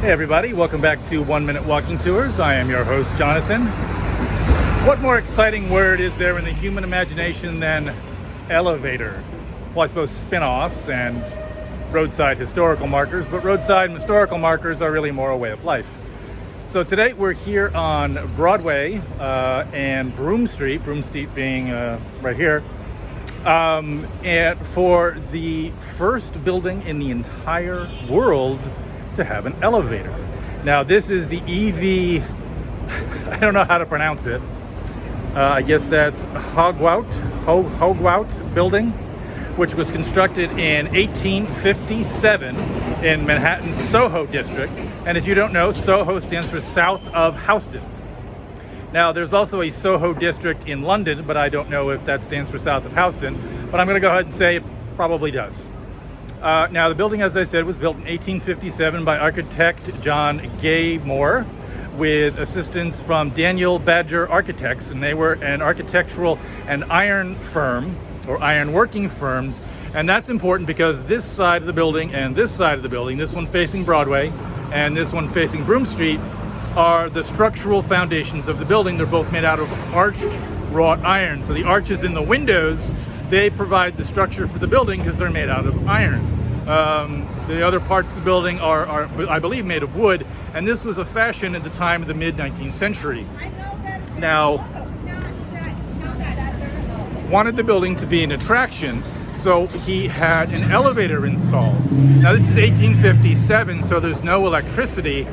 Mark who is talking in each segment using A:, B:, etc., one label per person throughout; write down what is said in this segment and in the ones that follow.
A: Hey everybody, welcome back to 1 Minute Walking Tours. I am your host, Jonathan. What more exciting word is there in the human imagination than elevator? Well, I suppose spin-offs and roadside historical markers, but roadside and historical markers are really more a way of life. So today we're here on Broadway and Broome Street being right here, and for the first building in the entire world to have an elevator. Now this is the EV, I don't know how to pronounce it. I guess that's Haughwout building, which was constructed in 1857 in Manhattan's Soho district. And if you don't know, Soho stands for South of Houston. Now there's also a Soho district in London, but I don't know if that stands for South of Houston, but I'm going to go ahead and say it probably does. Now, the building, as I said, was built in 1857 by architect John Gaymore with assistance from Daniel Badger Architects, and they were an architectural and iron firm, or iron working firms. And that's important because this side of the building and this side of the building, this one facing Broadway and this one facing Broome Street, are the structural foundations of the building. They're both made out of arched wrought iron. So the arches in the windows, they provide the structure for the building because they're made out of iron. The other parts of the building are, I believe, made of wood, and this was a fashion at the time of the mid-19th century. Now, wanted the building to be an attraction, so he had an elevator installed. Now this is 1857, so there's no electricity,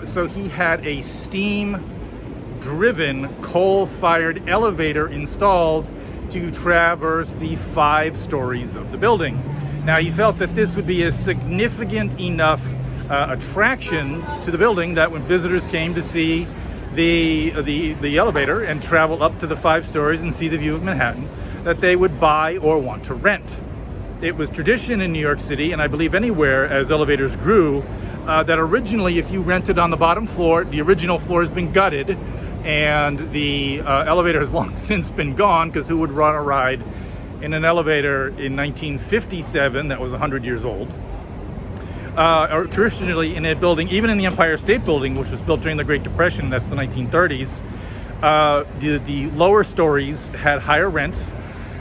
A: so he had a steam-driven, coal-fired elevator installed to traverse the 5 stories of the building. Now he felt that this would be a significant enough attraction to the building that when visitors came to see the elevator and travel up to the 5 stories and see the view of Manhattan, that they would buy or want to rent. It was tradition in New York City, and I believe anywhere as elevators grew, that originally if you rented on the bottom floor, the original floor has been gutted, and the elevator has long since been gone, because who would run a ride in an elevator in 1957 that was 100 years old? Or traditionally in a building, even in the Empire State Building, which was built during the Great Depression, that's the 1930s, the lower stories had higher rent,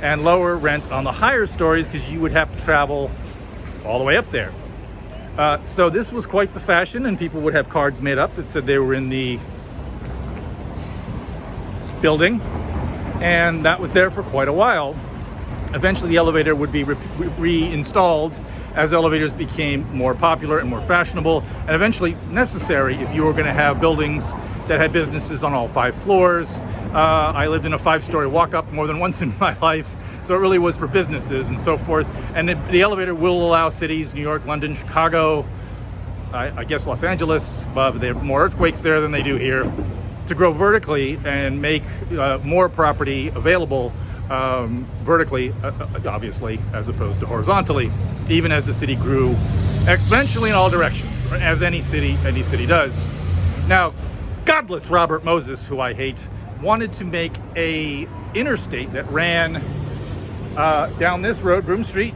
A: and lower rent on the higher stories because you would have to travel all the way up there. So this was quite the fashion, and people would have cards made up that said they were in the building, and that was there for quite a while. Eventually the elevator would be reinstalled as elevators became more popular and more fashionable, and eventually necessary if you were going to have buildings that had businesses on all 5 floors. I lived in a 5-story walk-up more than once in my life, so it really was for businesses and so forth. And the elevator will allow cities, New York, London, Chicago, I guess Los Angeles, but they have more earthquakes there than they do here, to grow vertically and make more property available vertically, obviously, as opposed to horizontally, even as the city grew exponentially in all directions, as any city does. Now, godless Robert Moses, who I hate, wanted to make a interstate that ran down this road, Broome Street,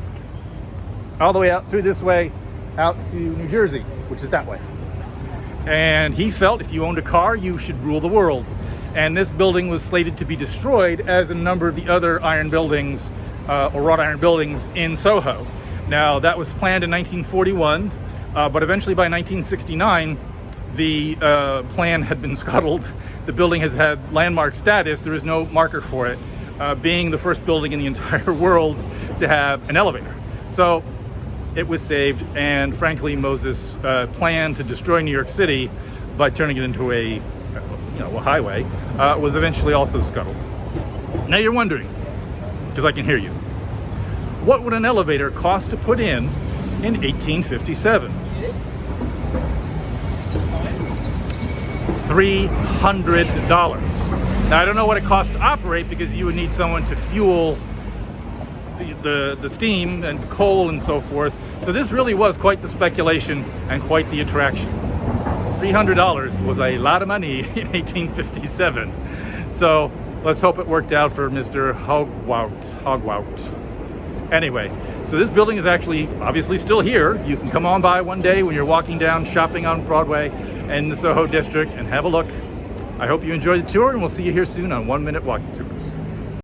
A: all the way out through this way, out to New Jersey, which is that way. And he felt if you owned a car, you should rule the world. And this building was slated to be destroyed, as a number of the other iron buildings, or wrought iron buildings in Soho. Now that was planned in 1941, but eventually by 1969, the plan had been scuttled. The building has had landmark status. There is no marker for it, being the first building in the entire world to have an elevator. So it was saved, and frankly, Moses' plan to destroy New York City by turning it into a highway was eventually also scuttled. Now you're wondering, because I can hear you, what would an elevator cost to put in 1857? $300. Now I don't know what it costs to operate, because you would need someone to fuel the steam and coal and so forth. So this really was quite the speculation and quite the attraction. $300 was a lot of money in 1857. So let's hope it worked out for Mr. Haughwout. Anyway, so this building is actually obviously still here. You can come on by one day when you're walking down shopping on Broadway in the Soho district and have a look. I hope you enjoyed the tour, and we'll see you here soon on 1 Minute Walking Tours.